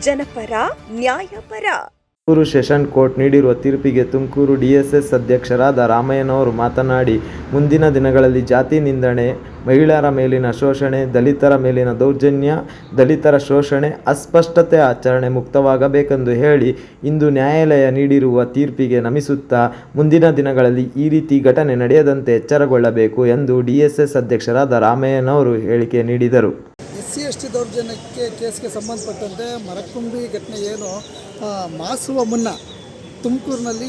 ಜನಪರ ನ್ಯಾಯಪರ. Tumakuru session court ನೀಡಿರುವ ತೀರ್ಪಿಗೆ ತುಮಕೂರು DSS ಅಧ್ಯಕ್ಷರಾದ ರಾಮಯ್ಯನವರು ಮಾತನಾಡಿ, ಮುಂದಿನ ದಿನಗಳಲ್ಲಿ ಜಾತಿ ನಿಂದನೆ, ಮಹಿಳೆಯರ ಮೇಲಿನ ಶೋಷಣೆ, ದಲಿತರ ಮೇಲಿನ ದೌರ್ಜನ್ಯ, ದಲಿತರ ಶೋಷಣೆ, ಅಸ್ಪಷ್ಟತೆ ಆಚರಣೆ ಮುಕ್ತವಾಗಬೇಕೆಂದು ಹೇಳಿ ಇಂದು ನ್ಯಾಯಾಲಯ ನೀಡಿರುವ ತೀರ್ಪಿಗೆ ನಮಿಸುತ್ತಾ ಮುಂದಿನ ದಿನಗಳಲ್ಲಿ ಈ ರೀತಿ ಘಟನೆ ನಡೆಯದಂತೆ ಎಚ್ಚರಗೊಳ್ಳಬೇಕು ಎಂದು DSS ಅಧ್ಯಕ್ಷರಾದ ರಾಮಯ್ಯನವರು ಹೇಳಿಕೆ ನೀಡಿದರು. SC/ST ದೌರ್ಜನ್ಯಕ್ಕೆ ಕೇಸ್ಗೆ ಸಂಬಂಧಪಟ್ಟಂತೆ ಮರಕುಂಬಿ ಘಟನೆ ಏನು ಮಾಸುವ ಮುನ್ನ ತುಮಕೂರಿನಲ್ಲಿ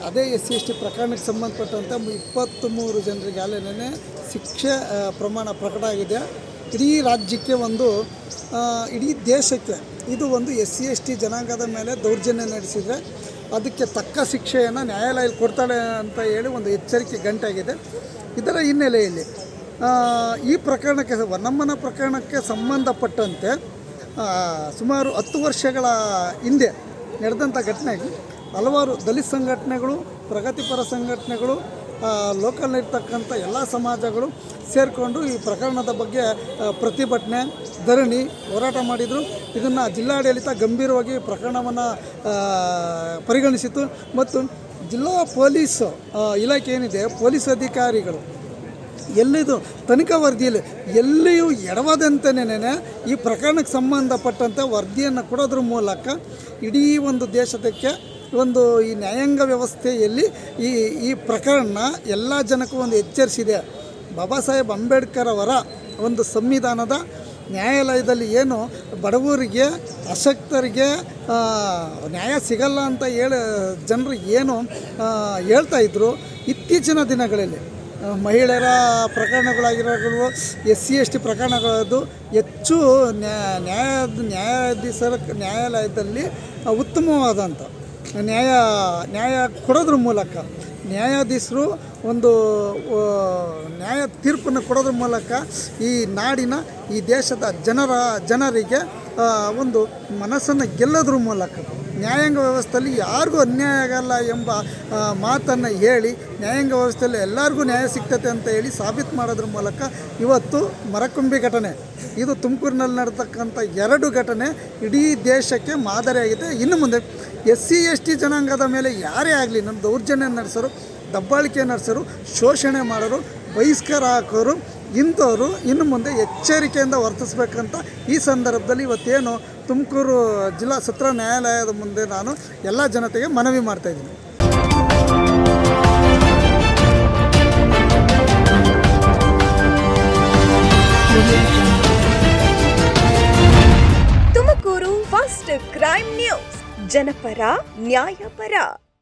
ಅದೇ SC/ST ಪ್ರಕರಣಕ್ಕೆ ಸಂಬಂಧಪಟ್ಟಂತೆ 23 ಜನರಿಗೆ ಅಲ್ಲೇನೇ ಶಿಕ್ಷೆ ಪ್ರಮಾಣ ಪ್ರಕಟ ಆಗಿದೆ. ಇಡೀ ರಾಜ್ಯಕ್ಕೆ ಇಡೀ ದೇಶಕ್ಕೆ ಇದು SC/ST ಜನಾಂಗದ ಮೇಲೆ ದೌರ್ಜನ್ಯ ನಡೆಸಿದರೆ ಅದಕ್ಕೆ ತಕ್ಕ ಶಿಕ್ಷೆಯನ್ನು ನ್ಯಾಯಾಲಯ ಕೊಡ್ತಾಳೆ ಅಂತ ಹೇಳಿ ಒಂದು ಎಚ್ಚರಿಕೆ ಗಂಟಾಗಿದೆ. ಇದರ ಹಿನ್ನೆಲೆಯಲ್ಲಿ ಈ ಪ್ರಕರಣಕ್ಕೆ ವನ್ನಮ್ಮನ ಪ್ರಕರಣಕ್ಕೆ ಸಂಬಂಧಪಟ್ಟಂತೆ ಸುಮಾರು 10 ವರ್ಷಗಳ ಹಿಂದೆ ನಡೆದಂಥ ಘಟನೆಗೆ ಹಲವಾರು ದಲಿತ ಸಂಘಟನೆಗಳು, ಪ್ರಗತಿಪರ ಸಂಘಟನೆಗಳು, ಲೋಕಲ್ನಿರ್ತಕ್ಕಂಥ ಎಲ್ಲ ಸಮಾಜಗಳು ಸೇರಿಕೊಂಡು ಈ ಪ್ರಕರಣದ ಬಗ್ಗೆ ಪ್ರತಿಭಟನೆ, ಧರಣಿ, ಹೋರಾಟ ಮಾಡಿದರು. ಇದನ್ನು ಜಿಲ್ಲಾಡಳಿತ ಗಂಭೀರವಾಗಿ ಪ್ರಕರಣವನ್ನು ಪರಿಗಣಿಸಿತು ಮತ್ತು ಜಿಲ್ಲಾ ಪೊಲೀಸ್ ಇಲಾಖೆ ಏನಿದೆ, ಪೊಲೀಸ್ ಅಧಿಕಾರಿಗಳು ಎಲ್ಲಿದು ತನಿಖಾ ವರದಿಯಲ್ಲಿ ಎಲ್ಲಿಯೂ ಎಡವಾದಂತೆಯೇ ಈ ಪ್ರಕರಣಕ್ಕೆ ಸಂಬಂಧಪಟ್ಟಂತೆ ವರದಿಯನ್ನು ಕೊಡೋದ್ರ ಮೂಲಕ ಇಡೀ ದೇಶಕ್ಕೆ ಈ ನ್ಯಾಯಾಂಗ ವ್ಯವಸ್ಥೆಯಲ್ಲಿ ಈ ಪ್ರಕರಣ ಎಲ್ಲ ಜನಕ್ಕೂ ಎಚ್ಚರಿಸಿದೆ. ಬಾಬಾ ಸಾಹೇಬ್ ಅಂಬೇಡ್ಕರ್ ಅವರ ಸಂವಿಧಾನದ ನ್ಯಾಯಾಲಯದಲ್ಲಿ ಏನು ಬಡವರಿಗೆ, ಅಶಕ್ತರಿಗೆ ನ್ಯಾಯ ಸಿಗಲ್ಲ ಅಂತ ಜನರು ಏನು ಹೇಳ್ತಾಯಿದ್ರು, ಇತ್ತೀಚಿನ ದಿನಗಳಲ್ಲಿ ಮಹಿಳೆಯರ ಪ್ರಕರಣಗಳಾಗಿರೋದು, SC/ST ಪ್ರಕರಣಗಳದ್ದು ಹೆಚ್ಚು ನ್ಯಾಯಾಲಯದಲ್ಲಿ ಉತ್ತಮವಾದಂಥ ನ್ಯಾಯ ಕೊಡೋದ್ರ ಮೂಲಕ ನ್ಯಾಯಾಧೀಶರು ನ್ಯಾಯ ತೀರ್ಪನ್ನು ಕೊಡೋದ್ರ ಮೂಲಕ ಈ ನಾಡಿನ, ಈ ದೇಶದ ಜನರಿಗೆ ಮನಸ್ಸನ್ನು ಗೆಲ್ಲೋದ್ರ ಮೂಲಕ ನ್ಯಾಯಾಂಗ ವ್ಯವಸ್ಥೆಯಲ್ಲಿ ಯಾರಿಗೂ ಅನ್ಯಾಯ ಆಗಲ್ಲ ಎಂಬ ಮಾತನ್ನು ಹೇಳಿ ನ್ಯಾಯಾಂಗ ವ್ಯವಸ್ಥೆಯಲ್ಲಿ ಎಲ್ಲರಿಗೂ ನ್ಯಾಯ ಸಿಗ್ತದೆ ಅಂತ ಹೇಳಿ ಸಾಬೀತು ಮಾಡೋದ್ರ ಮೂಲಕ ಇವತ್ತು ಮರಕುಂಬಿ ಘಟನೆ, ಇದು ತುಮಕೂರಿನಲ್ಲಿ ನಡೆತಕ್ಕಂಥ 2 ಘಟನೆ ಇಡೀ ದೇಶಕ್ಕೆ ಮಾದರಿಯಾಗಿದೆ. ಇನ್ನು ಮುಂದೆ SC/ST ಜನಾಂಗದ ಮೇಲೆ ಯಾರೇ ಆಗಲಿ ದೌರ್ಜನ್ಯ ನಡೆಸೋರು, ದಬ್ಬಾಳಿಕೆ ನಡೆಸೋರು, ಶೋಷಣೆ ಮಾಡೋರು, ಬಹಿಷ್ಕಾರ ಹಾಕೋರು, ಇಂಥವರು ಇನ್ನು ಮುಂದೆ ಎಚ್ಚರಿಕೆಯಿಂದ ವರ್ತಿಸಬೇಕಂತ ಈ ಸಂದರ್ಭದಲ್ಲಿ ಇವತ್ತೇನು ತುಮಕೂರು ಜಿಲ್ಲಾ ಸತ್ರ ನ್ಯಾಯಾಲಯದ ಮುಂದೆ ನಾನು ಎಲ್ಲ ಜನತೆಗೆ ಮನವಿ ಮಾಡ್ತಾಯಿದ್ದೀನಿ. ತುಮಕೂರು ಫಸ್ಟ್ ಕ್ರೈಮ್ ನ್ಯೂಸ್, ಜನಪರ ನ್ಯಾಯಪರ.